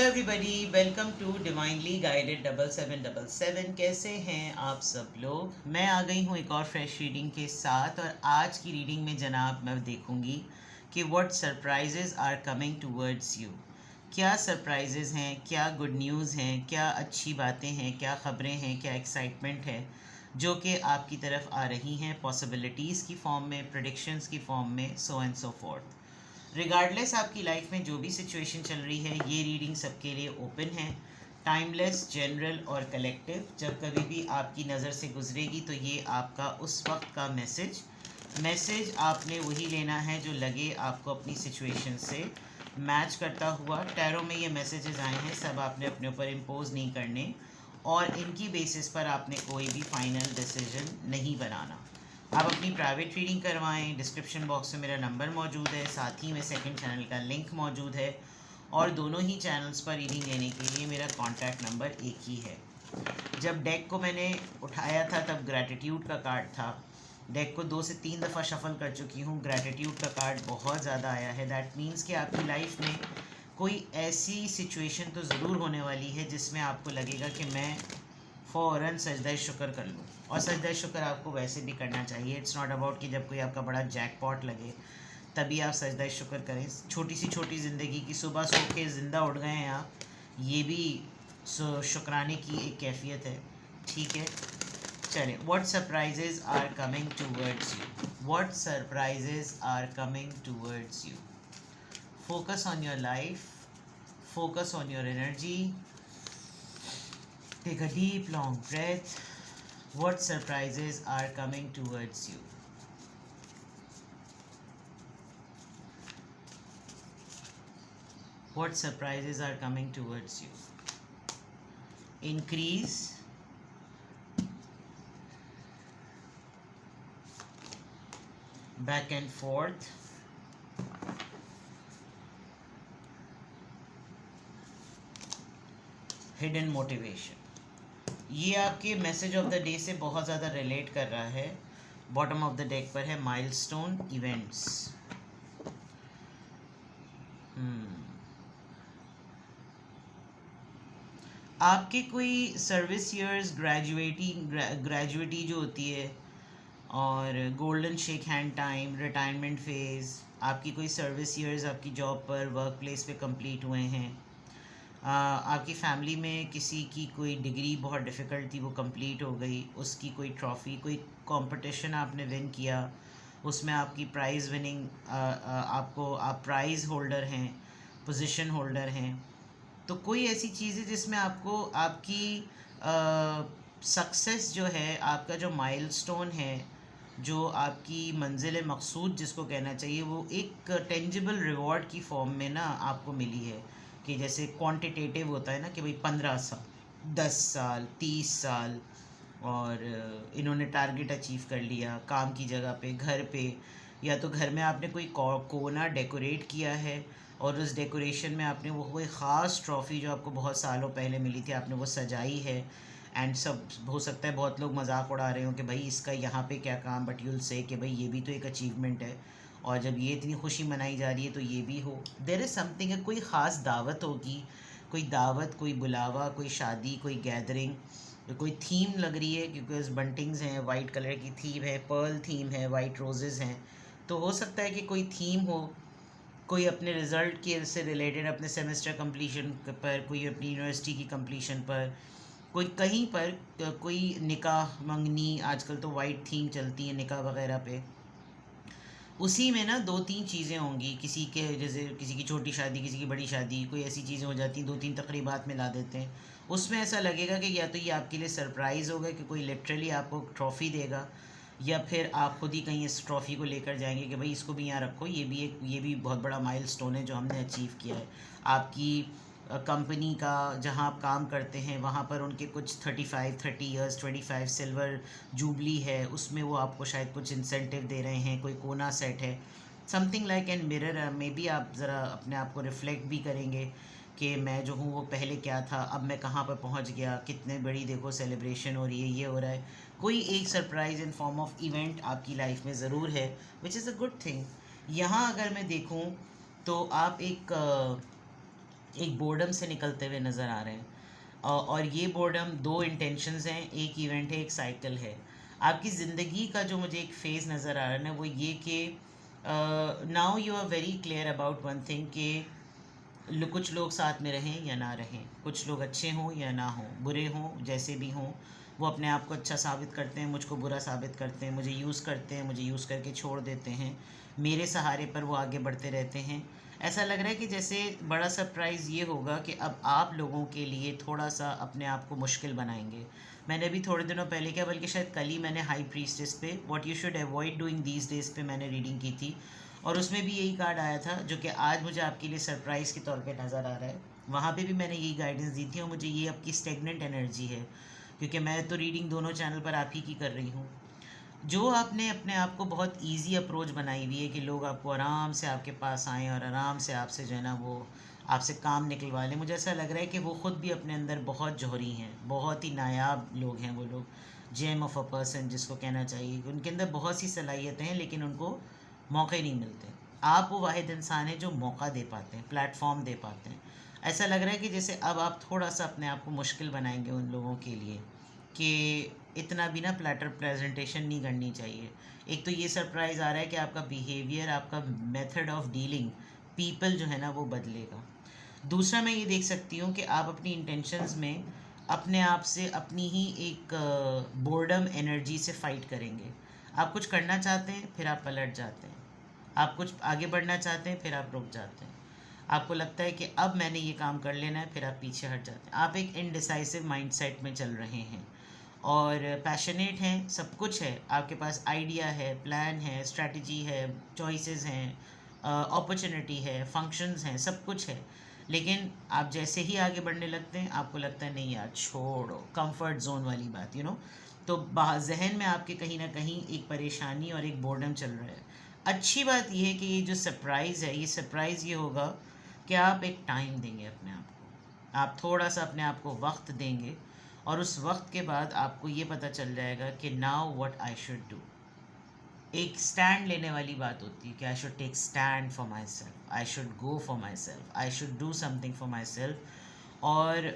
Everybody, welcome to divinely guided 7777। कैसे हैं आप सब लोग। मैं आ गई हूँ एक और फ्रेश रीडिंग के साथ, और आज की रीडिंग में जनाब मैं देखूँगी कि what surprises are coming towards you. क्या सरप्राइजेज हैं, क्या गुड न्यूज़ हैं, क्या अच्छी बातें हैं, क्या ख़बरें हैं, क्या एक्साइटमेंट है जो कि आपकी तरफ आ रही हैं पॉसिबिलिटीज़ की फॉर्म में, प्रेडिक्शंस की फॉर्म में, so and so fourth. Regardless आपकी लाइफ में जो भी सिचुएशन चल रही है, ये रीडिंग सबके लिए ओपन है। टाइमलेस, जनरल और कलेक्टिव। जब कभी भी आपकी नज़र से गुजरेगी तो ये आपका उस वक्त का मैसेज आपने वही लेना है जो लगे आपको अपनी सिचुएशन से मैच करता हुआ। टैरो में ये मैसेजेस आए हैं, सब आपने अपने ऊपर इम्पोज नहीं करने, और इनकी बेसिस पर आपने कोई भी फाइनल डिसीजन नहीं बनाना। आप अपनी प्राइवेट रीडिंग करवाएं। डिस्क्रिप्शन बॉक्स में मेरा नंबर मौजूद है, साथ ही में सेकंड चैनल का लिंक मौजूद है, और दोनों ही चैनल्स पर रीडिंग लेने के लिए मेरा कॉन्टैक्ट नंबर एक ही है। जब डेक को मैंने उठाया था तब ग्रैटिट्यूड का कार्ड था। डेक को 2 से 3 दफ़ा शफल कर चुकी हूँ, ग्रैटिट्यूड का कार्ड बहुत ज़्यादा आया है। दैट मीन्स कि आपकी लाइफ में कोई ऐसी सिचुएशन तो ज़रूर होने वाली है जिसमें आपको लगेगा कि मैं फ़ौरन सजदा शुक्र कर लूँ। और सजदा शुक्र आपको वैसे भी करना चाहिए। इट्स नॉट अबाउट कि जब कोई आपका बड़ा जैकपॉट लगे तभी आप सजदा शुक्र करें। छोटी ज़िंदगी की सुबह सो के ज़िंदा उठ गए हैं आप, ये भी शुक्राने की एक कैफियत है। ठीक है, चलें। What surprises are coming towards you, what surprises are coming towards you. Focus on your life, focus on your energy. Take a deep, long breath. What surprises are coming towards you? What surprises are coming towards you? Increase, back and forth, hidden motivation. ये आपके message of the day से बहुत ज़्यादा relate कर रहा है। Bottom of the deck पर है माइलस्टोन इवेंट्स। आपके कोई सर्विस ईयर्स, ग्रेजुएटी जो होती है, और golden shake hand time, retirement phase, आपकी कोई सर्विस ईयर्स आपकी जॉब पर, वर्क प्लेस पे कंप्लीट हुए हैं। आपकी फैमिली में किसी की कोई डिग्री बहुत डिफ़िकल्ट थी, वो कंप्लीट हो गई, उसकी कोई ट्रॉफ़ी, कोई कंपटीशन आपने विन किया, उसमें आपकी प्राइज़ विनिंग, आप प्राइज़ होल्डर हैं, पोजीशन होल्डर हैं। तो कोई ऐसी चीज़ है जिसमें आपको आपकी सक्सेस जो है, आपका जो माइलस्टोन है, जो आपकी मंजिल मकसूद जिसको कहना चाहिए, वो एक टेंजिबल रिवॉर्ड की फॉर्म में ना आपको मिली है। कि जैसे क्वांटिटेटिव होता है ना कि भाई 15 साल, 10 साल, 30 साल, और इन्होंने टारगेट अचीव कर लिया काम की जगह पे, घर पे, या तो घर में आपने कोई कोना डेकोरेट किया है, और उस डेकोरेशन में आपने वो कोई ख़ास ट्रॉफ़ी जो आपको बहुत सालों पहले मिली थी, आपने वो सजाई है। एंड सब हो सकता है बहुत लोग मजाक उड़ा रहे हो कि भाई इसका यहाँ पे क्या काम, बट यूल से कि भाई ये भी तो एक अचीवमेंट है, और जब ये इतनी खुशी मनाई जा रही है तो ये भी हो। देयर इज़ समथिंग, कोई ख़ास दावत होगी, कोई दावत, कोई बुलावा, कोई शादी, कोई गैदरिंग, कोई थीम लग रही है, क्योंकि उस बंटिंग्स हैं, वाइट कलर की थीम है, पर्ल थीम है, वाइट रोजेज़ हैं। तो हो सकता है कि कोई थीम हो, कोई अपने रिज़ल्ट के से रिलेटेड, अपने सेमेस्टर कंप्लीशन पर, कोई अपनी यूनिवर्सिटी की कंप्लीशन पर, कोई कहीं पर, कोई निकाह मंगनी, आजकल तो वाइट थीम चलती है निकाह वगैरह पे। उसी में ना 2-3 चीज़ें होंगी, किसी के जैसे किसी की छोटी शादी, किसी की बड़ी शादी, कोई ऐसी चीज़ें हो जाती हैं, 2-3 तकरीबात मिला देते हैं। उसमें ऐसा लगेगा कि या तो ये आपके लिए सरप्राइज़ होगा कि कोई लिटरली आपको ट्रॉफ़ी देगा, या फिर आप खुद ही कहीं इस ट्रॉफ़ी को लेकर जाएंगे कि भाई इसको भी यहाँ रखो, ये भी बहुत बड़ा माइलस्टोन है जो हमने अचीव किया है। आपकी कंपनी का जहाँ आप काम करते हैं वहाँ पर उनके कुछ 30 ईयर्स, 25 सिल्वर जुबली है, उसमें वो आपको शायद कुछ इंसेंटिव दे रहे हैं, कोई कोना सेट है, something like an mirror. May be आप ज़रा अपने आप को रिफ़्लेक्ट भी करेंगे कि मैं जो हूँ वो पहले क्या था, अब मैं कहाँ पर पहुँच गया, कितने बड़ी देखो सेलिब्रेशन हो रही है, ये हो रहा है। कोई एक surprise in form of event आपकी लाइफ में ज़रूर है, which is a good thing. यहाँ अगर मैं देखूँ तो आप एक एक बोर्डम से निकलते हुए नज़र आ रहे हैं। और ये बोर्डम दो इंटेंशंस हैं, एक इवेंट है, एक साइकिल है। आपकी ज़िंदगी का जो मुझे एक फ़ेज़ नज़र आ रहा है ना, वो ये कि now you are very clear about one thing कि कुछ लोग साथ में रहें या ना रहें, कुछ लोग अच्छे हों या ना हों, बुरे हों, जैसे भी हों, वो अपने आप को अच्छा साबित करते हैं, मुझको बुरा साबित करते हैं, मुझे यूज़ करते हैं, मुझे यूज़ करके छोड़ देते हैं, मेरे सहारे पर वो आगे बढ़ते रहते हैं। ऐसा लग रहा है कि जैसे बड़ा सरप्राइज़ ये होगा कि अब आप लोगों के लिए थोड़ा सा अपने आप को मुश्किल बनाएंगे। मैंने अभी थोड़े दिनों पहले, क्या बल्कि शायद कल ही, मैंने हाई प्रीस्टेस पे what you should avoid doing these days पे मैंने रीडिंग की थी, और उसमें भी यही कार्ड आया था जो कि आज मुझे आपके लिए सरप्राइज़ के तौर पे नज़र आ रहा है। वहाँ पे भी मैंने यही गाइडेंस दी थी, और मुझे ये आपकी स्टेगनेंट एनर्जी है, क्योंकि मैं तो रीडिंग दोनों चैनल पर आप ही की कर रही हूँ। जो आपने अपने आप को बहुत इजी अप्रोच बनाई हुई है कि लोग आपको आराम से आपके पास आएँ और आराम से आपसे जो है ना वो आपसे काम निकलवा लें, मुझे ऐसा लग रहा है कि वो ख़ुद भी अपने अंदर बहुत जौहरी हैं, बहुत ही नायाब लोग हैं वो लोग, जेम ऑफ अ पर्सन जिसको कहना चाहिए। उनके अंदर बहुत सी सलाहियतें हैं, लेकिन उनको मौके नहीं मिलते। आप वो वाहिद इंसान हैं जो मौका दे पाते हैं, प्लेटफॉर्म दे पाते हैं। ऐसा लग रहा है कि जैसे अब आप थोड़ा सा अपने आप को मुश्किल बनाएंगे उन लोगों के लिए कि इतना भी ना प्लेटर प्रेजेंटेशन नहीं करनी चाहिए। एक तो ये सरप्राइज़ आ रहा है कि आपका बिहेवियर, आपका मेथड ऑफ डीलिंग पीपल जो है ना वो बदलेगा। दूसरा मैं ये देख सकती हूँ कि आप अपनी इंटेंशंस में अपने आप से अपनी ही एक बोर्डम एनर्जी से फाइट करेंगे। आप कुछ करना चाहते हैं, फिर आप पलट जाते हैं। आप कुछ आगे बढ़ना चाहते हैं, फिर आप रुक जाते हैं। आपको लगता है कि अब मैंने ये काम कर लेना है, फिर आप पीछे हट जाते हैं। आप एक इनडिसाइसिव माइंडसेट में चल रहे हैं और पैशनेट हैं, सब कुछ है आपके पास, आइडिया है, प्लान है, स्ट्रैटेजी है, चॉइसेस हैं, अपॉर्चुनिटी है, फंक्शंस हैं, सब कुछ है। लेकिन आप जैसे ही आगे बढ़ने लगते हैं, आपको लगता है नहीं यार छोड़ो, कंफर्ट जोन वाली बात, तो जहन में आपके कहीं ना कहीं एक परेशानी और एक बोर्डम चल रहा है। अच्छी बात यह है कि ये जो सरप्राइज़ है, ये सरप्राइज़ ये होगा कि आप एक टाइम देंगे अपने आप को, आप थोड़ा सा अपने आप को वक्त देंगे, और उस वक्त के बाद आपको ये पता चल जाएगा कि now what I should do. एक स्टैंड लेने वाली बात होती है कि I should take stand for myself, I should go for myself, I should do something for myself. और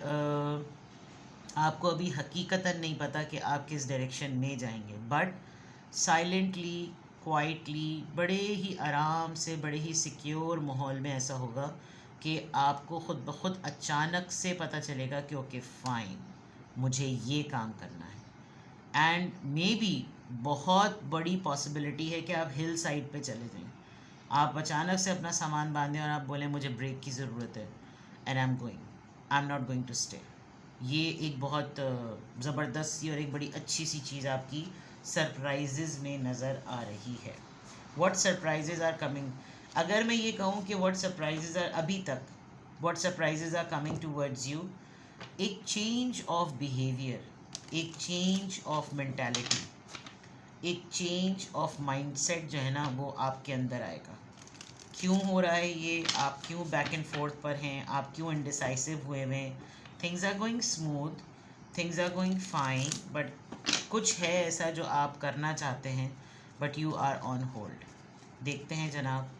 आपको अभी हकीकतन नहीं पता कि आप किस डायरेक्शन में जाएंगे, बट साइलेंटली, क्वाइटली, बड़े ही आराम से, बड़े ही सिक्योर माहौल में ऐसा होगा कि आपको ख़ुद ब खुद अचानक से पता चलेगा कि ओके फ़ाइन, मुझे ये काम करना है। एंड मे बी बहुत बड़ी पॉसिबिलिटी है कि आप हिल साइड पे चले जाएं, आप अचानक से अपना सामान बांधें और आप बोलें मुझे ब्रेक की ज़रूरत है, and I am not going to stay. ये एक बहुत ज़बरदस्त सी और एक बड़ी अच्छी सी चीज़ आपकी सरप्राइजेज़ में नज़र आ रही है। व्हाट सरप्राइजेज़ आर कमिंग, अगर मैं ये कहूँ कि व्हाट सरप्राइजेज़ आर अभी तक, what surprises are coming towards you, एक चेंज ऑफ बिहेवियर, एक चेंज ऑफ मेंटालिटी, एक चेंज ऑफ माइंडसेट जो है ना वो आपके अंदर आएगा। क्यों हो रहा है ये, आप क्यों बैक एंड फोर्थ पर हैं, आप क्यों इनडिसाइसिव हुए हैं? Things are going smooth, things are going fine, but कुछ है ऐसा जो आप करना चाहते हैं but you are on hold. देखते हैं जनाब,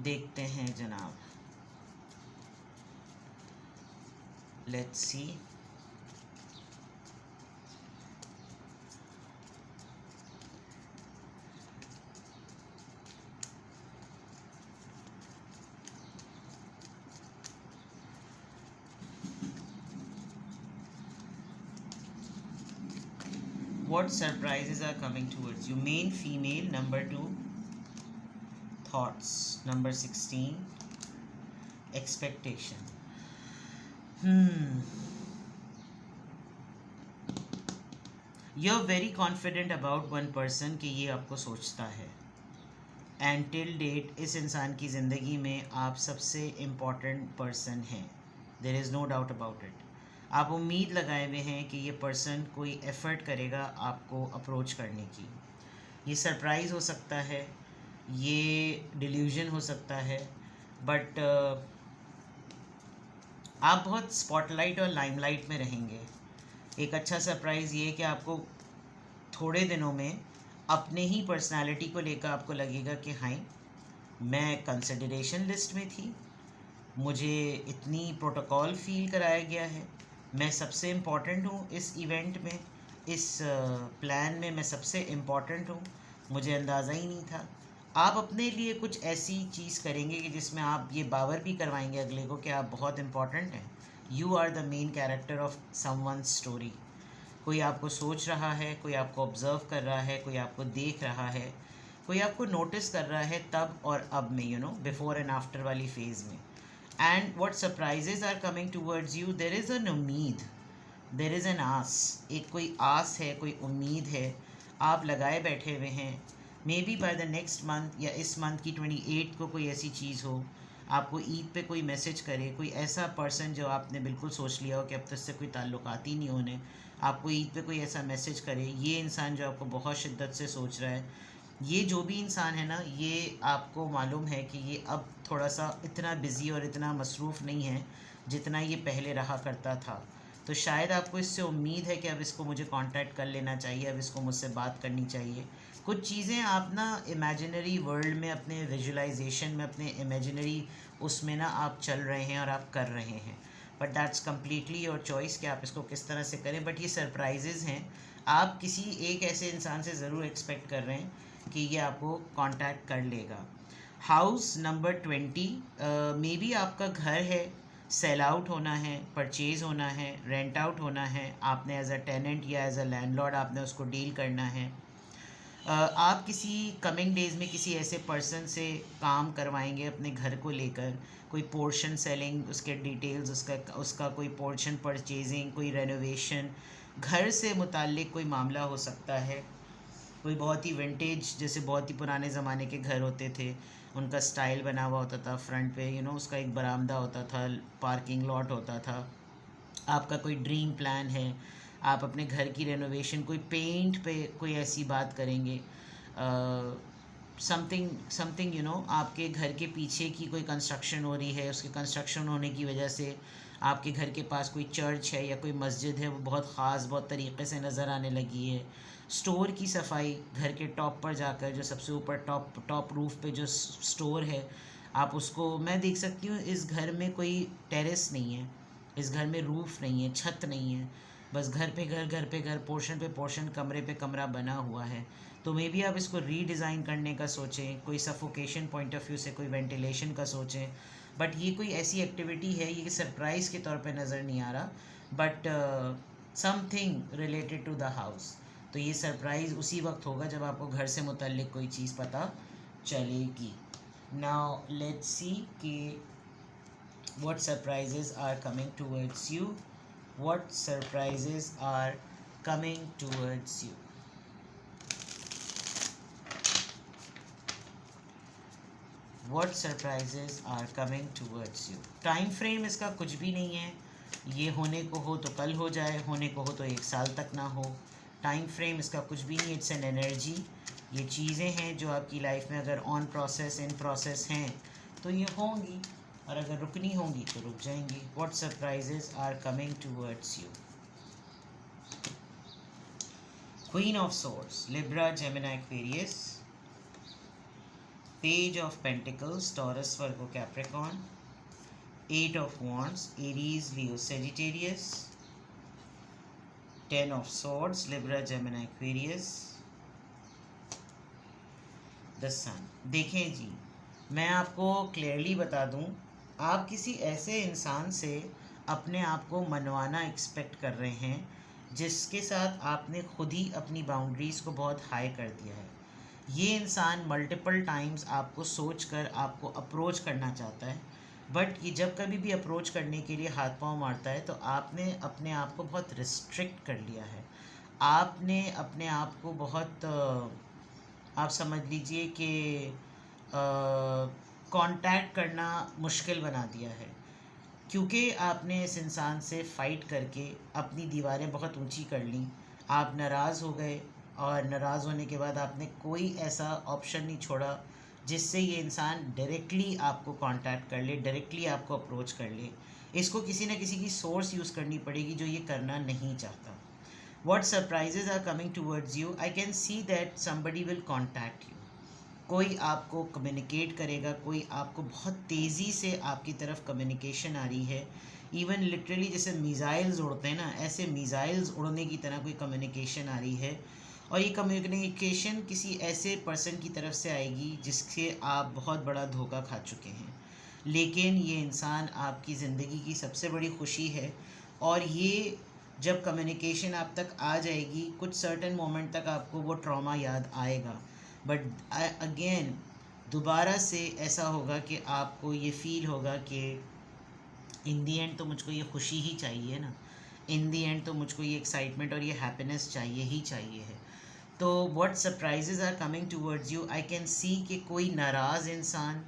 देखते हैं जनाब, let's see. What surprises are coming towards you? Male, female, number 2, thoughts, number 16, expectation. You're very confident about one person कि ये आपको सोचता है, एंड टिल डेट इस इंसान की ज़िंदगी में आप सबसे इम्पॉर्टेंट पर्सन हैं, there is no doubt about it. आप उम्मीद लगाए हुए हैं कि ये पर्सन कोई एफ़र्ट करेगा आपको अप्रोच करने की। ये सरप्राइज़ हो सकता है, ये डिल्यूजन हो सकता है, बट आप बहुत स्पॉटलाइट और लाइमलाइट में रहेंगे। एक अच्छा सरप्राइज़ ये है कि आपको थोड़े दिनों में अपने ही पर्सनालिटी को लेकर आपको लगेगा कि हाँ, मैं कंसिडरेशन लिस्ट में थी, मुझे इतनी प्रोटोकॉल फील कराया गया है, मैं सबसे इम्पोर्टेंट हूँ इस इवेंट में, इस प्लान में मैं सबसे इम्पोर्टेंट हूँ, मुझे अंदाज़ा ही नहीं था। आप अपने लिए कुछ ऐसी चीज़ करेंगे कि जिसमें आप ये बावर भी करवाएंगे अगले को कि आप बहुत इम्पोर्टेंट हैं। You are the main character of someone's story. कोई आपको सोच रहा है, कोई आपको ऑब्ज़र्व कर रहा है, कोई आपको देख रहा है, कोई आपको नोटिस कर रहा है तब और अब में, बिफोर एंड आफ्टर वाली फेज़ में। And what surprises are coming towards you, there is an उम्मीद, देर इज़ एन आस, एक कोई आस है, कोई उम्मीद है, आप लगाए बैठे हुए हैं। May be by the next month या इस मंथ की 28 को कोई ऐसी चीज़ हो, आपको ईद पे कोई मैसेज करे, कोई ऐसा पर्सन जो आपने बिल्कुल सोच लिया हो कि अब तो इससे कोई ताल्लुकात ही नहीं होने, आपको ईद पे कोई ऐसा मैसेज करे। ये इंसान जो आपको बहुत शिद्दत से सोच रहा है, ये जो भी इंसान है ना, ये आपको मालूम है कि ये अब थोड़ा सा इतना बिज़ी और इतना मसरूफ़ नहीं है जितना ये पहले रहा करता था। तो शायद आपको इससे उम्मीद है कि अब इसको मुझे कांटेक्ट कर लेना चाहिए, अब इसको मुझसे बात करनी चाहिए। कुछ चीज़ें आप ना इमेजिनरी वर्ल्ड में, अपने विजुलाइजेशन में, अपने इमेजिनरी उसमें ना आप चल रहे हैं और आप कर रहे हैं, but that's completely your choice कि आप इसको किस तरह से करें। बट ये सरप्राइजेज़ हैं, आप किसी एक ऐसे इंसान से ज़रूर एक्सपेक्ट कर रहे हैं कि ये आपको कांटेक्ट कर लेगा। हाउस नंबर 20, मे बी आपका घर है, सेल आउट होना है, परचेज़ होना है, रेंट आउट होना है, आपने एज अ टेनेंट या एज अ लैंडलॉर्ड आपने उसको डील करना है। आप किसी कमिंग डेज़ में किसी ऐसे पर्सन से काम करवाएंगे अपने घर को लेकर, कोई पोर्शन सेलिंग, उसके डिटेल्स, उसका उसका कोई पोर्शन परचेजिंग, कोई रेनोवेशन, घर से मुताल्लिक कोई मामला हो सकता है। कोई बहुत ही विंटेज, जैसे बहुत ही पुराने ज़माने के घर होते थे, उनका स्टाइल बना हुआ होता था, फ्रंट पे उसका एक बरामदा होता था, पार्किंग लॉट होता था। आपका कोई ड्रीम प्लान है, आप अपने घर की रेनोवेशन, कोई पेंट पे कोई ऐसी बात करेंगे, समथिंग समथिंग आपके घर के पीछे की कोई कंस्ट्रक्शन हो रही है, उसके कंस्ट्रक्शन होने की वजह से आपके घर के पास कोई चर्च है या कोई मस्जिद है, वो बहुत ख़ास, बहुत तरीक़े से नज़र आने लगी है। स्टोर की सफाई, घर के टॉप पर जाकर, जो सबसे ऊपर टॉप रूफ़ पे जो स्टोर है, आप उसको, मैं देख सकती हूँ इस घर में कोई टेरेस नहीं है, इस घर में रूफ़ नहीं है, छत नहीं है, बस घर पे घर, घर पे घर, पोर्शन पे पोर्शन, कमरे पे कमरा बना हुआ है। तो मे बी आप इसको रीडिज़ाइन करने का सोचें, कोई सफोकेशन पॉइंट ऑफ व्यू से कोई वेंटिलेशन का सोचें। बट ये कोई ऐसी एक्टिविटी है, ये सरप्राइज़ के तौर पे नज़र नहीं आ रहा, but something related to the house. तो ये सरप्राइज़ उसी वक्त होगा जब आपको घर से मुतल्लिक कोई चीज़ पता चलेगी। नाउ लेट्स सी कि what surprises are coming towards you, what surprises are coming towards you। what surprises are coming towards you। Time frame इसका कुछ भी नहीं है, ये होने को हो तो कल हो जाए, होने को हो तो 1 साल तक ना हो। टाइम फ्रेम इसका कुछ भी नहीं, इट्स एन एनर्जी। ये चीज़ें हैं जो आपकी लाइफ में अगर ऑन प्रोसेस, इन प्रोसेस हैं तो ये होंगी, और अगर रुकनी होंगी तो रुक जाएंगी। What surprises are coming towards you. Queen of swords, Libra, Gemini, Aquarius. Page of pentacles, Taurus, Virgo, Capricorn. 8 of wands, Aries, Leo, Sagittarius. 10 of swords, Libra, Gemini, Aquarius. The sun. देखें जी, मैं आपको क्लियरली बता दूं, आप किसी ऐसे इंसान से अपने आप को मनवाना एक्सपेक्ट कर रहे हैं जिसके साथ आपने खुद ही अपनी बाउंड्रीज़ को बहुत हाई कर दिया है। ये इंसान मल्टीपल टाइम्स आपको सोच कर आपको अप्रोच करना चाहता है, बट ये जब कभी भी अप्रोच करने के लिए हाथ पांव मारता है तो आपने अपने आप को बहुत रिस्ट्रिक्ट कर लिया है। आपने अपने आप को बहुत आप समझ लीजिए कि कांटेक्ट करना मुश्किल बना दिया है, क्योंकि आपने इस इंसान से फ़ाइट करके अपनी दीवारें बहुत ऊंची कर लीं। आप नाराज़ हो गए, और नाराज़ होने के बाद आपने कोई ऐसा ऑप्शन नहीं छोड़ा जिससे ये इंसान डायरेक्टली आपको कांटेक्ट कर ले, डायरेक्टली आपको अप्रोच कर ले। इसको किसी न किसी की सोर्स यूज़ करनी पड़ेगी जो ये करना नहीं चाहता। What surprises are coming towards you? I can see that somebody will contact you. कोई आपको कम्युनिकेट करेगा, कोई आपको बहुत तेज़ी से आपकी तरफ कम्युनिकेशन आ रही है, इवन लिटरली जैसे मिज़ाइल्स उड़ते हैं ना, ऐसे मिज़ाइल्स उड़ने की तरह कोई कम्युनिकेशन आ रही है। और ये कम्युनिकेशन किसी ऐसे पर्सन की तरफ से आएगी जिससे आप बहुत बड़ा धोखा खा चुके हैं, लेकिन ये इंसान आपकी ज़िंदगी की सबसे बड़ी खुशी है। और ये जब कम्युनिकेशन आप तक आ जाएगी, कुछ सर्टेन मोमेंट तक आपको वो ट्रॉमा याद आएगा, बट अगेन दोबारा से ऐसा होगा कि आपको ये फ़ील होगा कि इन दी एंड तो मुझको ये खुशी ही चाहिए ना, इन दी एंड तो मुझको ये एक्साइटमेंट और ये हैप्पीनेस चाहिए ही चाहिए है। तो what surprises are coming towards you, I can see कि कोई नाराज़ इंसान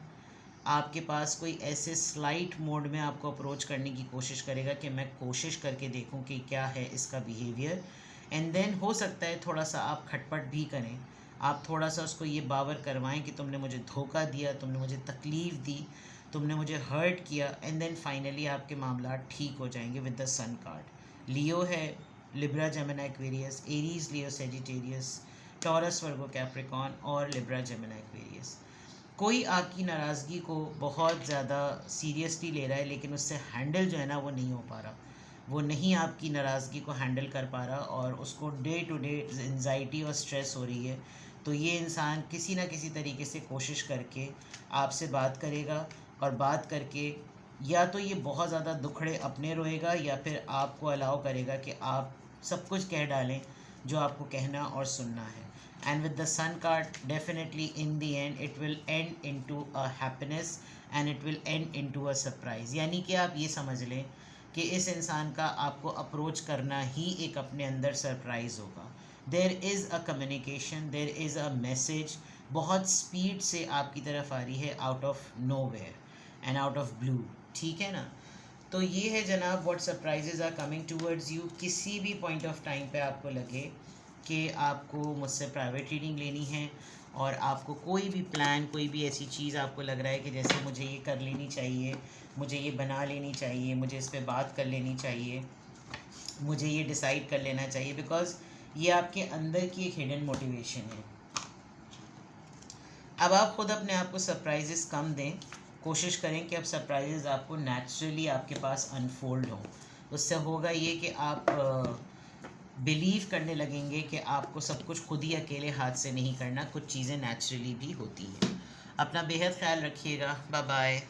आपके पास कोई ऐसे स्लाइट मोड में आपको अप्रोच करने की कोशिश करेगा कि मैं कोशिश करके देखूं कि क्या है इसका बिहेवियर। एंड देन हो सकता है थोड़ा सा आप खटपट भी करें, आप थोड़ा सा उसको ये बावर करवाएं कि तुमने मुझे धोखा दिया, तुमने मुझे तकलीफ़ दी, तुमने मुझे हर्ट किया। एंड देन फाइनली आपके मामला ठीक हो जाएंगे विद द सन कार्ड। लियो है, Libra Gemini Aquarius, Aries Leo Sagittarius, Taurus Virgo Capricorn और लिब्रा जेमिनी एक्वेरियस। कोई आपकी नाराज़गी को बहुत ज़्यादा सीरियसली ले रहा है, लेकिन उससे हैंडल जो है ना वो नहीं हो पा रहा, वो नहीं आपकी नाराज़गी को हैंडल कर पा रहा और उसको डे टू डे एंजाइटी और स्ट्रेस हो रही है। तो ये इंसान किसी ना किसी तरीके से कोशिश करके आपसे बात करेगा, और बात करके या तो ये बहुत ज़्यादा दुखड़े अपने रोएगा, या फिर आपको अलाउ करेगा कि आप सब कुछ कह डालें जो आपको कहना और सुनना है। And with the sun card, definitely in the end it will end into a happiness and it will end into a surprise। यानी कि आप ये समझ लें कि इस इंसान का आपको अप्रोच करना ही एक अपने अंदर सरप्राइज़ होगा। There is a communication, there is a message, बहुत स्पीड से आपकी तरफ आ रही है, out of nowhere and out of blue. ठीक है ना। तो ये है जनाब, what surprises are coming towards you. किसी भी पॉइंट ऑफ टाइम पे आपको लगे कि आपको मुझसे प्राइवेट रीडिंग लेनी है, और आपको कोई भी प्लान, कोई भी ऐसी चीज़ आपको लग रहा है कि जैसे मुझे ये कर लेनी चाहिए, मुझे ये बना लेनी चाहिए, मुझे इस पे बात कर लेनी चाहिए, मुझे ये डिसाइड कर लेना चाहिए, बिकॉज़ ये आपके अंदर की एक हिडन मोटिवेशन है। अब आप ख़ुद अपने आप को सरप्राइजेस कम दें, कोशिश करें कि अब सरप्राइजेस आपको नेचुरली आपके पास अनफोल्ड हों। उससे होगा ये कि आप बिलीव करने लगेंगे कि आपको सब कुछ खुद ही अकेले हाथ से नहीं करना, कुछ चीज़ें नेचुरली भी होती हैं। अपना बेहद ख्याल रखिएगा। Bye bye.